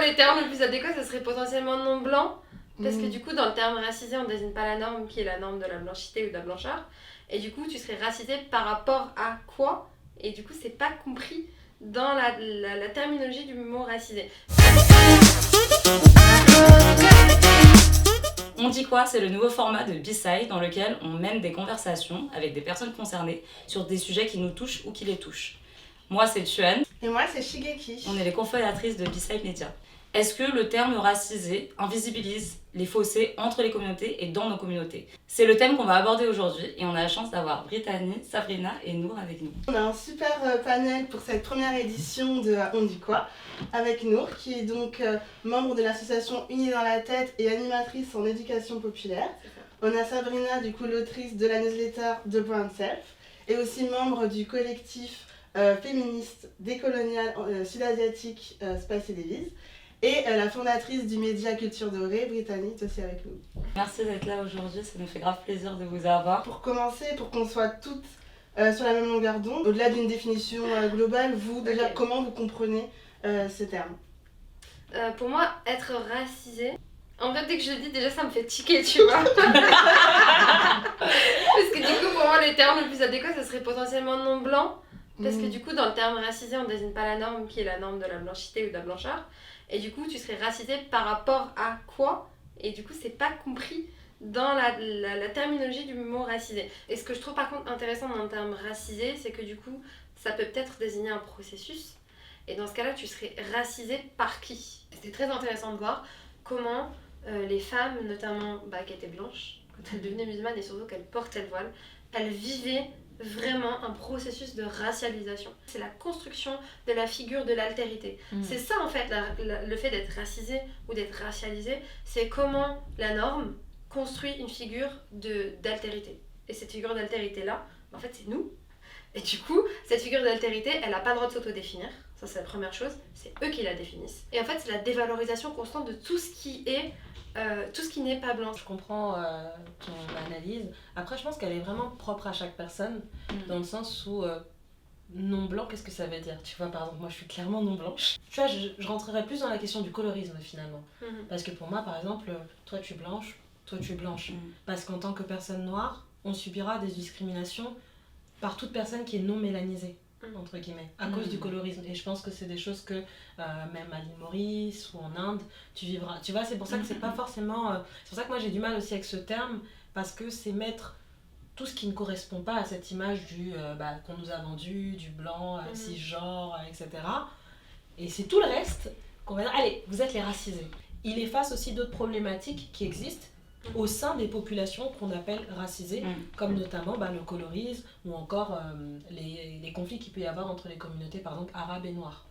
les termes le plus adéquats, ça serait potentiellement non blanc. Parce que du coup, dans le terme racisé, on désigne pas la norme qui est la norme de la blanchité ou de la blancheur. Et du coup, tu serais racisé par rapport à quoi? Et du coup, c'est pas compris dans la terminologie du mot racisé. On dit quoi? C'est le nouveau format de B-Side dans lequel on mène des conversations avec des personnes concernées sur des sujets qui nous touchent ou qui les touchent. Moi, c'est Chuan. Et moi, c'est Shigeki. On est les cofondatrices de B-Side Media. Est-ce que le terme racisé invisibilise les fossés entre les communautés et dans nos communautés? C'est le thème qu'on va aborder aujourd'hui et on a la chance d'avoir Brittany, Sabrina et Nour avec nous. On a un super panel pour cette première édition de On dit quoi avec Nour qui est donc membre de l'association Unis dans la tête et animatrice en éducation populaire. On a Sabrina, du coup l'autrice de la newsletter The Brown Self et aussi membre du collectif féministe décolonial sud-asiatique Spicy Davies. Et la fondatrice du média Culture Dorée, Brittany, est aussi avec nous. Merci d'être là aujourd'hui, ça nous fait grave plaisir de vous avoir. Pour commencer, pour qu'on soit toutes sur la même longueur d'onde, au-delà d'une définition globale, vous, déjà, comment vous comprenez ces termes? Pour moi, être racisé, en fait, dès que je le dis, déjà, ça me fait tiquer, tu vois. Parce que du coup, pour moi, les termes le plus adéquats, ça serait potentiellement non blanc. Parce que du coup, dans le terme racisé, on désigne pas la norme qui est la norme de la blanchité ou de la blancheur. Et du coup, tu serais racisé par rapport à quoi? Et du coup, c'est pas compris dans la terminologie du mot racisé. Et ce que je trouve par contre intéressant dans le terme racisé, c'est que du coup, ça peut peut-être désigner un processus. Et dans ce cas-là, tu serais racisé par qui? C'était très intéressant de voir comment les femmes, notamment qui étaient blanches, quand elles devenaient musulmanes et surtout qu'elles portaient le voile, elles vivaient vraiment un processus de racialisation. C'est la construction de la figure de l'altérité. C'est ça en fait, le fait d'être racisé ou d'être racialisé, c'est comment la norme construit une figure d'altérité. Et cette figure d'altérité-là, en fait c'est nous. Et du coup, cette figure d'altérité, elle n'a pas le droit de s'autodéfinir. Ça c'est la première chose, c'est eux qui la définissent. Et en fait, c'est la dévalorisation constante de tout ce qui est tout ce qui n'est pas blanc. Je comprends ton analyse. Après, je pense qu'elle est vraiment propre à chaque personne, dans le sens où non blanc, qu'est-ce que ça veut dire? Tu vois, par exemple, moi je suis clairement non blanche. Tu vois, je rentrerais plus dans la question du colorisme finalement. Parce que pour moi, par exemple, toi tu es blanche, toi tu es blanche. Parce qu'en tant que personne noire, on subira des discriminations par toute personne qui est non mélanisée, entre guillemets, à cause du colorisme. Et je pense que c'est des choses que même à l'île Maurice ou en Inde, tu vivras. Tu vois, c'est pour ça que c'est pas forcément... c'est pour ça que moi j'ai du mal aussi avec ce terme, parce que c'est mettre tout ce qui ne correspond pas à cette image du qu'on nous a vendu, du blanc, cisgenre, etc. Et c'est tout le reste qu'on va dire, allez, vous êtes les racisés. Il efface aussi d'autres problématiques qui existent au sein des populations qu'on appelle racisées, comme notamment le colorisme ou encore les conflits qu'il peut y avoir entre les communautés, par exemple, arabes et noires.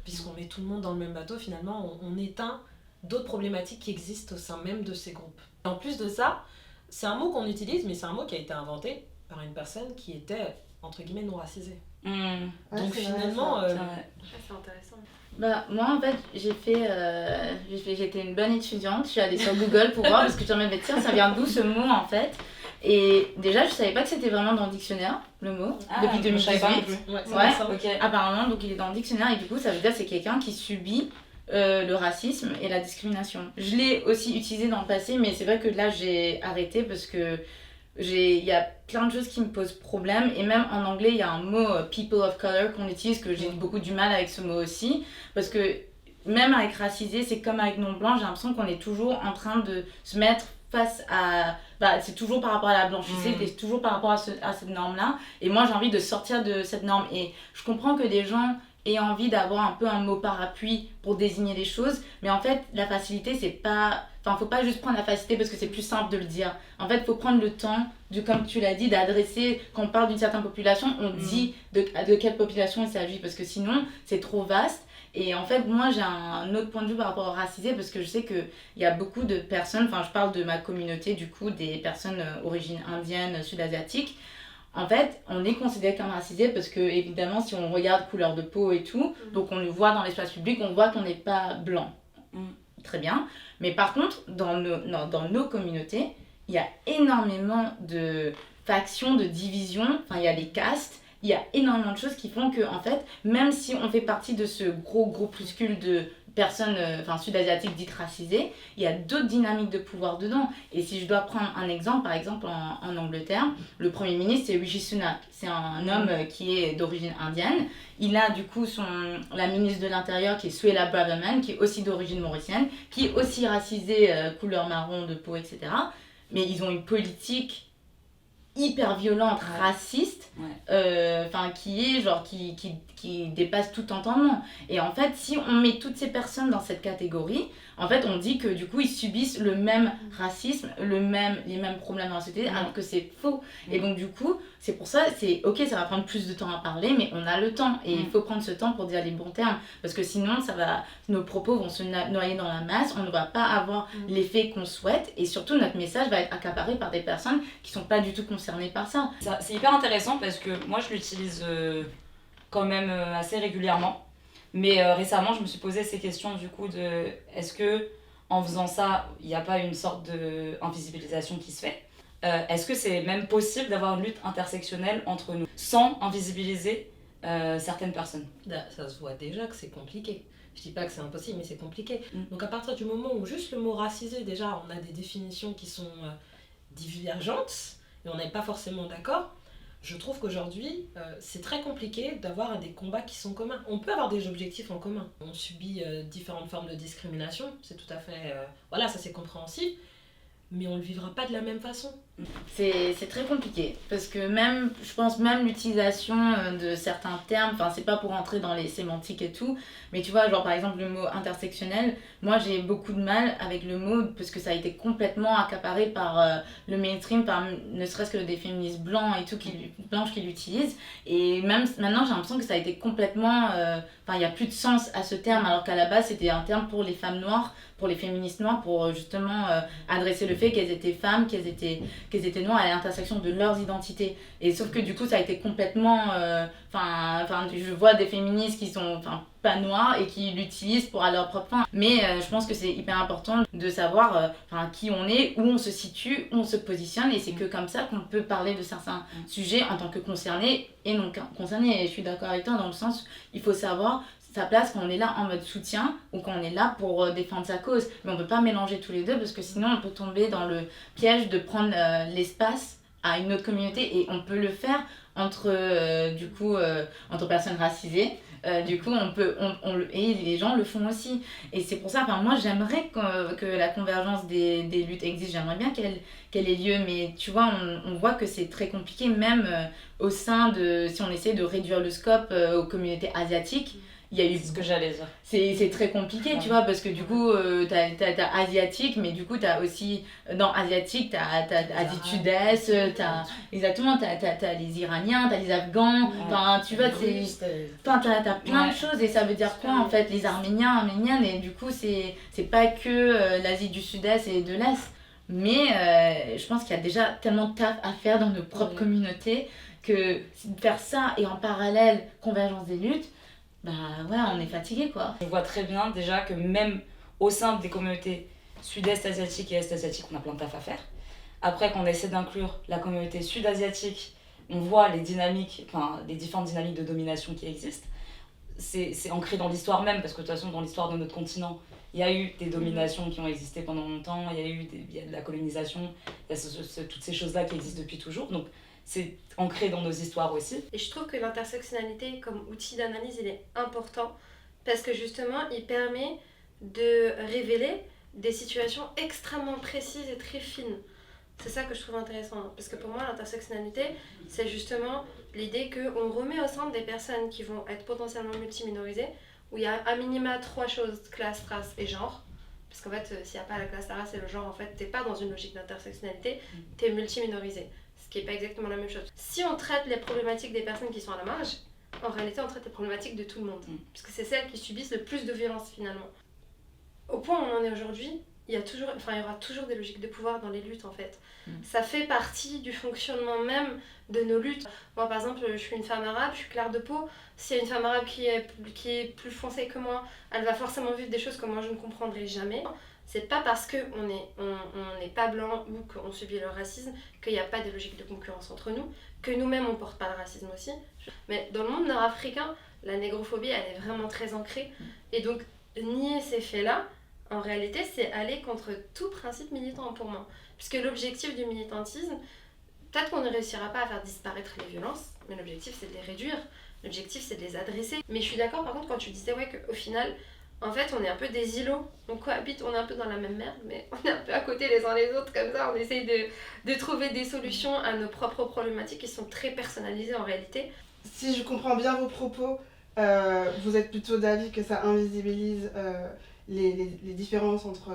Puisqu'on met tout le monde dans le même bateau, finalement, on éteint d'autres problématiques qui existent au sein même de ces groupes. En plus de ça, c'est un mot qu'on utilise, mais c'est un mot qui a été inventé par une personne qui était, entre guillemets, non racisée. Donc finalement... c'est intéressant. Moi en fait j'ai été une bonne étudiante, je suis allée sur Google pour voir parce que je me disais tiens ça vient d'où ce mot en fait, et déjà je savais pas que c'était vraiment dans le dictionnaire le mot depuis 2018. Apparemment donc il est dans le dictionnaire et du coup ça veut dire c'est quelqu'un qui subit le racisme et la discrimination. Je l'ai aussi utilisé dans le passé mais c'est vrai que là j'ai arrêté parce que il y a plein de choses qui me posent problème et même en anglais il y a un mot people of color qu'on utilise que j'ai beaucoup du mal avec ce mot aussi parce que même avec racisé c'est comme avec non blanc, j'ai l'impression qu'on est toujours en train de se mettre face à c'est toujours par rapport à la blanchité, c'est toujours par rapport à cette norme là et moi j'ai envie de sortir de cette norme et je comprends que des gens aient envie d'avoir un peu un mot parapluie pour désigner les choses mais en fait la facilité c'est pas... faut pas juste prendre la facilité parce que c'est plus simple de le dire. En fait, faut prendre le temps, comme tu l'as dit, d'adresser, quand on parle d'une certaine population, on dit de quelle population il s'agit parce que sinon, c'est trop vaste. Et en fait, moi, j'ai un autre point de vue par rapport au racisé parce que je sais qu'il y a beaucoup de personnes, je parle de ma communauté, du coup, des personnes origine indienne, sud-asiatique. En fait, on est considéré comme racisé parce que, évidemment, si on regarde couleur de peau et tout, donc on le voit dans l'espace public, on voit qu'on n'est pas blanc. Très bien. Mais par contre, dans nos communautés, il y a énormément de factions, de divisions, il y a les castes, il y a énormément de choses qui font que, en fait, même si on fait partie de ce gros groupuscule de personnes sud-asiatiques dites racisées, il y a d'autres dynamiques de pouvoir dedans. Et si je dois prendre un exemple, par exemple en Angleterre, le Premier ministre c'est Rishi Sunak. C'est un homme qui est d'origine indienne. Il a du coup la ministre de l'Intérieur qui est Suella Braverman, qui est aussi d'origine mauricienne, qui est aussi racisée, couleur marron de peau, etc. Mais ils ont une politique hyper violente, raciste, qui est genre qui dépasse tout entendement. Et en fait, si on met toutes ces personnes dans cette catégorie, en fait, on dit que du coup, ils subissent le même racisme, les mêmes problèmes dans la société, alors que c'est faux. Et donc, du coup, c'est pour ça, ok, ça va prendre plus de temps à parler, mais on a le temps. Et il faut prendre ce temps pour dire les bons termes. Parce que sinon, nos propos vont se noyer dans la masse, on ne va pas avoir l'effet qu'on souhaite. Et surtout, notre message va être accaparé par des personnes qui ne sont pas du tout concernées par ça. C'est hyper intéressant parce que moi, je l'utilise quand même assez régulièrement. Mais récemment, je me suis posé ces questions du coup de est-ce que en faisant ça, il n'y a pas une sorte d'invisibilisation qui se fait est-ce que c'est même possible d'avoir une lutte intersectionnelle entre nous sans invisibiliser certaines personnes? Ça se voit déjà que c'est compliqué. Je dis pas que c'est impossible, mais c'est compliqué. Donc à partir du moment où juste le mot racisé, déjà, on a des définitions qui sont divergentes et on n'est pas forcément d'accord, je trouve qu'aujourd'hui, c'est très compliqué d'avoir des combats qui sont communs. On peut avoir des objectifs en commun. On subit différentes formes de discrimination, c'est tout à fait... voilà, ça c'est compréhensible, mais on ne le vivra pas de la même façon. C'est très compliqué, parce que je pense même l'utilisation de certains termes, c'est pas pour entrer dans les sémantiques et tout, mais tu vois, genre par exemple le mot intersectionnel, moi j'ai beaucoup de mal avec le mot, parce que ça a été complètement accaparé par le mainstream, par ne serait-ce que des féministes blancs et tout, blanches qui l'utilisent, et même maintenant j'ai l'impression que ça a été complètement... il n'y a plus de sens à ce terme, alors qu'à la base c'était un terme pour les femmes noires, pour les féministes noires, pour justement adresser le fait qu'elles étaient femmes, qu'elles étaient noires à l'intersection de leurs identités. Et sauf que du coup, ça a été complètement... je vois des féministes qui sont pas noires et qui l'utilisent pour à leur propre fin. Mais je pense que c'est hyper important de savoir qui on est, où on se situe, où on se positionne. Et c'est que comme ça qu'on peut parler de certains sujets en tant que concerné et non concerné. Et je suis d'accord avec toi dans le sens il faut savoir sa place quand on est là en mode soutien ou quand on est là pour défendre sa cause. Mais on ne peut pas mélanger tous les deux parce que sinon on peut tomber dans le piège de prendre l'espace à une autre communauté et on peut le faire entre personnes racisées. Du coup, et les gens le font aussi. Et c'est pour ça, moi j'aimerais que la convergence des luttes existe, j'aimerais bien qu'elle ait lieu, mais tu vois, on voit que c'est très compliqué, même au sein si on essaie de réduire le scope aux communautés asiatiques. Il y a eu... C'est ce que j'allais dire. C'est très compliqué, tu vois, parce que du coup, t'as asiatique, mais du coup, t'as aussi... Dans asiatique, t'as Asie Sud-Est, exactement, t'as les Iraniens, t'as les Afghans, tu vois, t'as plein de choses, et ça veut dire quoi, en fait, les Arméniennes, et du coup, c'est pas que l'Asie du Sud-Est et de l'Est, mais je pense qu'il y a déjà tellement de taf à faire dans nos propres communautés, que faire ça, et en parallèle, convergence des luttes, on est fatigué quoi. Je vois très bien déjà que même au sein des communautés sud-est asiatiques et est asiatiques, on a plein de taf à faire. Après, quand on essaie d'inclure la communauté sud-asiatique, on voit les différentes dynamiques de domination qui existent. C'est ancré dans l'histoire même, parce que de toute façon, dans l'histoire de notre continent, il y a eu des dominations qui ont existé pendant longtemps, il y a de la colonisation, il y a toutes ces choses-là qui existent depuis toujours. Donc, c'est ancré dans nos histoires aussi. Et je trouve que l'intersectionnalité comme outil d'analyse, il est important parce que justement, il permet de révéler des situations extrêmement précises et très fines. C'est ça que je trouve intéressant. Parce que pour moi, l'intersectionnalité, c'est justement l'idée qu'on remet au centre des personnes qui vont être potentiellement multiminorisées, où il y a à minima 3 choses, classe, race et genre. Parce qu'en fait, s'il n'y a pas la classe, la race et le genre, en fait, t'es pas dans une logique d'intersectionnalité, t'es multiminorisé. Ce qui n'est pas exactement la même chose. Si on traite les problématiques des personnes qui sont à la marge, en réalité on traite les problématiques de tout le monde. Puisque c'est celles qui subissent le plus de violence finalement. Au point où on en est aujourd'hui, il y aura toujours des logiques de pouvoir dans les luttes en fait. Ça fait partie du fonctionnement même de nos luttes. Moi par exemple, je suis une femme arabe, je suis claire de peau. S'il y a une femme arabe qui est plus foncée que moi, elle va forcément vivre des choses que moi je ne comprendrai jamais. C'est pas parce qu'on n'est pas blanc ou qu'on subit le racisme qu'il n'y a pas de logique de concurrence entre nous, que nous-mêmes on porte pas le racisme aussi. Mais dans le monde nord-africain, la négrophobie elle est vraiment très ancrée. Et donc nier ces faits-là, en réalité, c'est aller contre tout principe militant pour moi. Puisque l'objectif du militantisme, peut-être qu'on ne réussira pas à faire disparaître les violences, mais l'objectif c'est de les réduire, l'objectif c'est de les adresser. Mais je suis d'accord par contre quand tu disais qu'au final, en fait on est un peu des îlots, on cohabite, on est un peu dans la même merde, mais on est un peu à côté les uns les autres comme ça, on essaye de trouver des solutions à nos propres problématiques qui sont très personnalisées en réalité. Si je comprends bien vos propos, vous êtes plutôt d'avis que ça invisibilise les différences entre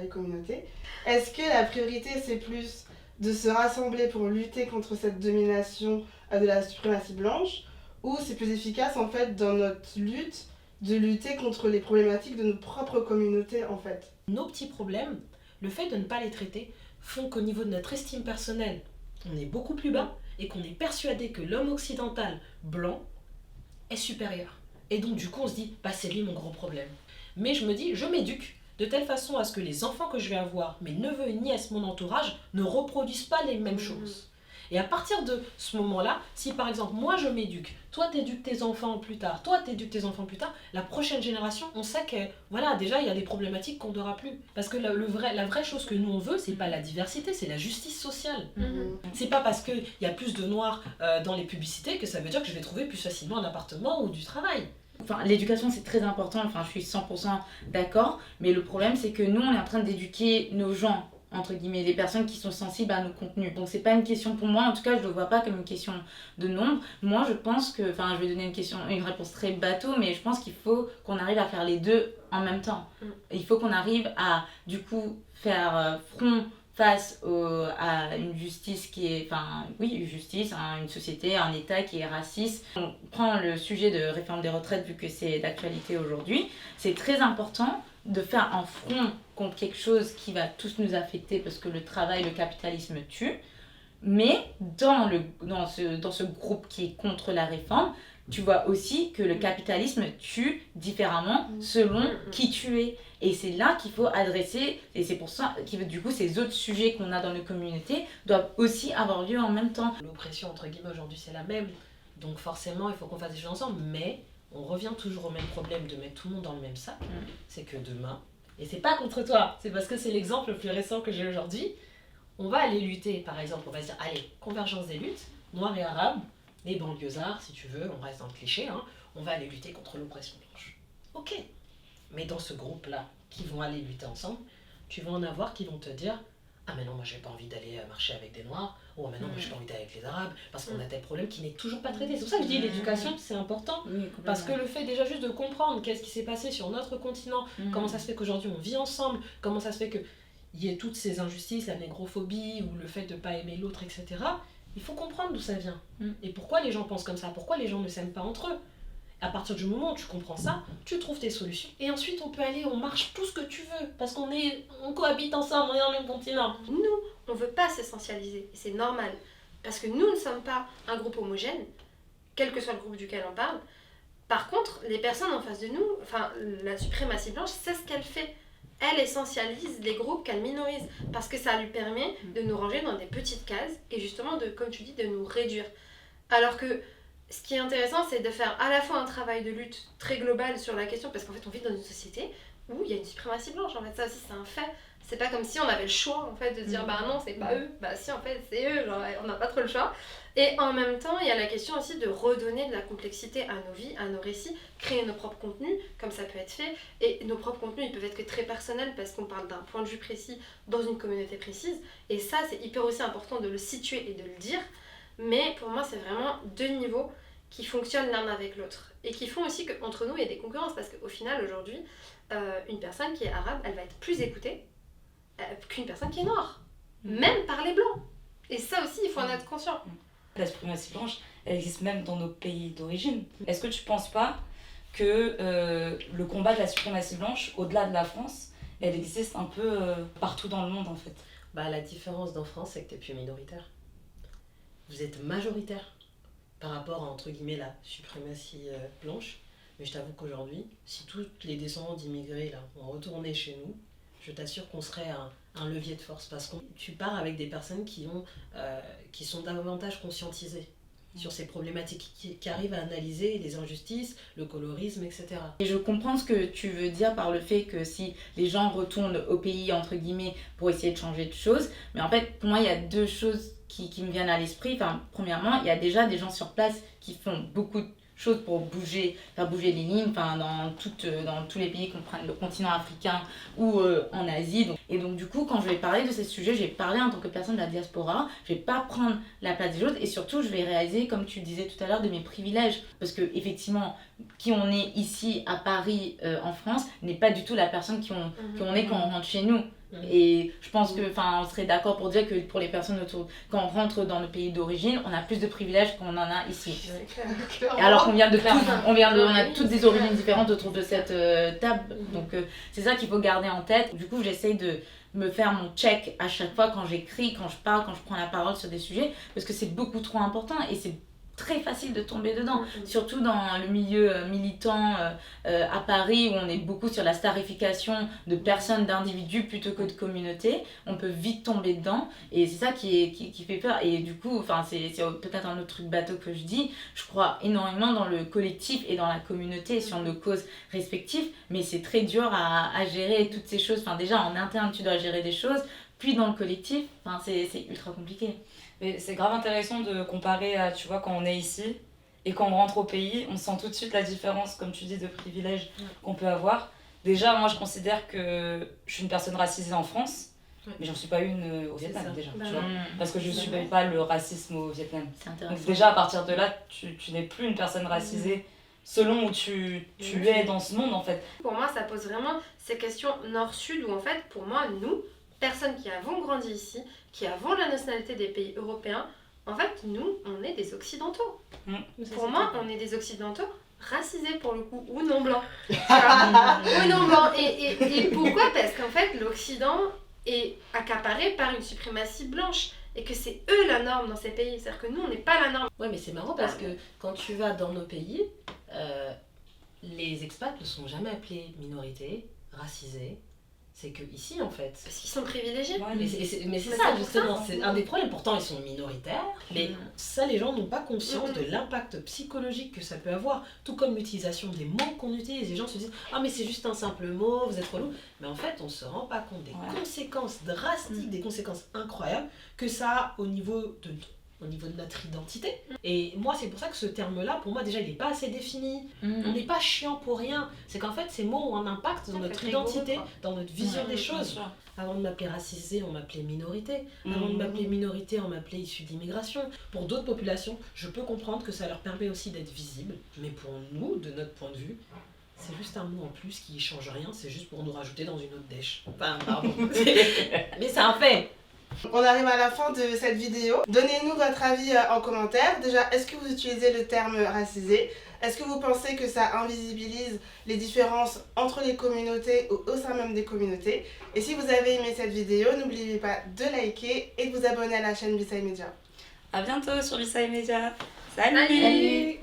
les communautés. Est-ce que la priorité c'est plus de se rassembler pour lutter contre cette domination de la suprématie blanche, ou c'est plus efficace en fait dans notre lutte de lutter contre les problématiques de nos propres communautés en fait? Nos petits problèmes, le fait de ne pas les traiter, font qu'au niveau de notre estime personnelle, on est beaucoup plus bas et qu'on est persuadé que l'homme occidental blanc est supérieur. Et donc du coup on se dit, c'est lui mon gros problème. Mais je me dis, je m'éduque de telle façon à ce que les enfants que je vais avoir, mes neveux et nièces, mon entourage, ne reproduisent pas les mêmes choses. Et à partir de ce moment-là, si par exemple moi je m'éduque, toi t'éduques tes enfants plus tard, toi t'éduques tes enfants plus tard, la prochaine génération, on sait que voilà, déjà il y a des problématiques qu'on n'aura plus. Parce que la vraie chose que nous on veut, c'est pas la diversité, c'est la justice sociale. C'est pas parce qu'il y a plus de noirs dans les publicités que ça veut dire que je vais trouver plus facilement un appartement ou du travail. Enfin, l'éducation c'est très important, je suis 100% d'accord, mais le problème c'est que nous on est en train d'éduquer nos gens, entre guillemets, les personnes qui sont sensibles à nos contenus. Donc c'est pas une question pour moi, en tout cas je le vois pas comme une question de nombre. Moi je pense que, je vais donner une réponse très bateau, mais je pense qu'il faut qu'on arrive à faire les deux en même temps. Il faut qu'on arrive à du coup faire front face à une justice qui est, une justice, une société, un État qui est raciste. On prend le sujet de réforme des retraites vu que c'est d'actualité aujourd'hui. C'est très important de faire un front contre quelque chose qui va tous nous affecter parce que le travail, le capitalisme tue. Mais dans ce groupe qui est contre la réforme, tu vois aussi que le capitalisme tue différemment selon qui tu es. Et c'est là qu'il faut adresser, et c'est pour ça que du coup ces autres sujets qu'on a dans nos communautés doivent aussi avoir lieu en même temps. L'oppression entre guillemets aujourd'hui c'est la même, donc forcément il faut qu'on fasse des choses ensemble, mais on revient toujours au même problème de mettre tout le monde dans le même sac. C'est que demain, et c'est pas contre toi, c'est parce que c'est l'exemple le plus récent que j'ai aujourd'hui, on va aller lutter, par exemple, on va se dire, allez, convergence des luttes, noirs et arabes, les banlieusards, si tu veux, on reste dans le cliché, on va aller lutter contre l'oppression blanche. Ok, mais dans ce groupe-là, qui vont aller lutter ensemble, tu vas en avoir qui vont te dire, ah mais non, moi j'ai pas envie d'aller marcher avec des noirs, ou ah mais non, moi j'ai pas envie d'aller avec les arabes, parce qu'on a tel problème qui n'est toujours pas traité. C'est pour ça que je dis l'éducation, c'est important, parce que le fait déjà juste de comprendre qu'est-ce qui s'est passé sur notre continent, comment ça se fait qu'aujourd'hui on vit ensemble, comment ça se fait que il y ait toutes ces injustices, la négrophobie ou le fait de ne pas aimer l'autre, etc. Il faut comprendre d'où ça vient. Et pourquoi les gens pensent comme ça, pourquoi les gens ne s'aiment pas entre eux. À partir du moment où tu comprends ça, tu trouves tes solutions. Et ensuite, on peut aller, on marche tout ce que tu veux. Parce qu'on cohabite ensemble, on est dans le même continent. Nous, on ne veut pas s'essentialiser. Et c'est normal. Parce que nous ne sommes pas un groupe homogène, quel que soit le groupe duquel on parle. Par contre, les personnes en face de nous, la suprématie blanche, c'est ce qu'elle fait. Elle essentialise les groupes qu'elle minorise parce que ça lui permet de nous ranger dans des petites cases et justement, comme tu dis, de nous réduire. Alors que ce qui est intéressant, c'est de faire à la fois un travail de lutte très global sur la question parce qu'en fait, on vit dans une société où il y a une suprématie blanche. En fait, ça aussi, c'est un fait. C'est pas comme si on avait le choix en fait de dire non, c'est pas eux. Si, en fait, c'est eux. Genre, on n'a pas trop le choix. Et en même temps, il y a la question aussi de redonner de la complexité à nos vies, à nos récits, créer nos propres contenus, comme ça peut être fait. Et nos propres contenus, ils peuvent être que très personnels parce qu'on parle d'un point de vue précis dans une communauté précise. Et ça, c'est hyper aussi important de le situer et de le dire. Mais pour moi, c'est vraiment deux niveaux qui fonctionnent l'un avec l'autre. Et qui font aussi qu'entre nous, il y a des concurrences. Parce qu'au final, aujourd'hui, une personne qui est arabe, elle va être plus écoutée qu'une personne qui est noire. Même par les blancs. Et ça aussi, il faut en être conscient. La suprématie blanche, elle existe même dans nos pays d'origine. Est-ce que tu ne penses pas que le combat de la suprématie blanche, au-delà de la France, elle existe un peu partout dans le monde en fait? La différence en France, c'est que tu n'es plus minoritaire. Vous êtes majoritaire par rapport à, entre guillemets, la suprématie blanche. Mais je t'avoue qu'aujourd'hui, si tous les descendants d'immigrés là, ont retourné chez nous, je t'assure qu'on serait un levier de force. Parce que tu pars avec des personnes qui sont davantage conscientisées. sur ces problématiques, qui arrive à analyser les injustices, le colorisme, etc. Et je comprends ce que tu veux dire par le fait que si les gens retournent au pays, entre guillemets, pour essayer de changer de choses, mais en fait, pour moi, il y a deux choses qui me viennent à l'esprit. Enfin, premièrement, il y a déjà des gens sur place qui font beaucoup de choses pour faire bouger les lignes, enfin, dans tous les pays qu'on prenne, le continent africain ou en Asie. Et donc du coup, quand je vais parler de ces sujets, je vais parler en tant que personne de la diaspora, je vais pas prendre la place des autres et surtout je vais réaliser, comme tu disais tout à l'heure, de mes privilèges. Parce que effectivement, qui on est ici à Paris, en France, n'est pas du tout la personne qui on est quand on rentre chez nous. Et je pense que, on serait d'accord pour dire que pour les personnes autour, quand on rentre dans le pays d'origine, on a plus de privilèges qu'on en a ici. Et alors qu'on vient on a toutes des origines différentes autour de cette table. Donc c'est ça qu'il faut garder en tête. Du coup, j'essaye de me faire mon check à chaque fois quand j'écris, quand je parle, quand je prends la parole sur des sujets, parce que c'est beaucoup trop important et c'est très facile de tomber dedans, surtout dans le milieu militant à Paris où on est beaucoup sur la starification de personnes, d'individus plutôt que de communautés. On peut vite tomber dedans et c'est ça qui fait peur. Et du coup, c'est peut-être un autre truc bateau que je dis, je crois énormément dans le collectif et dans la communauté sur nos causes respectives, mais c'est très dur à gérer toutes ces choses. Déjà en interne tu dois gérer des choses, puis dans le collectif, c'est ultra compliqué. Mais c'est grave intéressant de comparer à, tu vois, quand on est ici et quand on rentre au pays, on sent tout de suite la différence, comme tu dis, de privilèges qu'on peut avoir. Déjà, moi, je considère que je suis une personne racisée en France, mais j'en suis pas une au Vietnam, déjà. Tu vois, parce que je ne subis pas le racisme au Vietnam. Donc déjà, à partir de là, tu n'es plus une personne racisée selon où tu es dans ce monde, en fait. Pour moi, ça pose vraiment ces questions nord-sud où, en fait, pour moi, nous, personnes qui avons grandi ici, qui avons la nationalité des pays européens, en fait, nous, on est des occidentaux. Pour moi, on est des occidentaux racisés pour le coup, ou non blancs. Ou non blancs. Et pourquoi ? Parce qu'en fait, l'Occident est accaparé par une suprématie blanche. Et que c'est eux la norme dans ces pays. C'est-à-dire que nous, on n'est pas la norme. Ouais, mais c'est marrant parce que quand tu vas dans nos pays, les expats ne sont jamais appelés minorités, racisés. C'est que ici en fait. Parce qu'ils sont privilégiés. Ouais, mais c'est ça justement, c'est un des problèmes. Pourtant ils sont minoritaires, mais ça les gens n'ont pas conscience de l'impact psychologique que ça peut avoir. Tout comme l'utilisation des mots qu'on utilise. Les gens se disent ah mais c'est juste un simple mot, vous êtes relou. Mais en fait on se rend pas compte des conséquences drastiques, des conséquences incroyables que ça a au niveau de notre identité. Et moi c'est pour ça que ce terme là pour moi déjà il n'est pas assez défini. On n'est pas chiant pour rien, c'est qu'en fait ces mots ont un impact dans notre identité, dans notre vision des choses. Avant de m'appeler racisé on m'appelait minorité, avant de m'appeler minorité on m'appelait issu d'immigration. Pour d'autres populations je peux comprendre que ça leur permet aussi d'être visibles, mais pour nous de notre point de vue c'est juste un mot en plus qui change rien, c'est juste pour nous rajouter dans une autre dèche. Pardon. Mais c'est un fait. On arrive à la fin de cette vidéo. Donnez-nous votre avis en commentaire. Déjà, est-ce que vous utilisez le terme racisé ? Est-ce que vous pensez que ça invisibilise les différences entre les communautés ou au sein même des communautés ? Et si vous avez aimé cette vidéo, n'oubliez pas de liker et de vous abonner à la chaîne Bisai Media. À bientôt sur Bisai Media. Salut.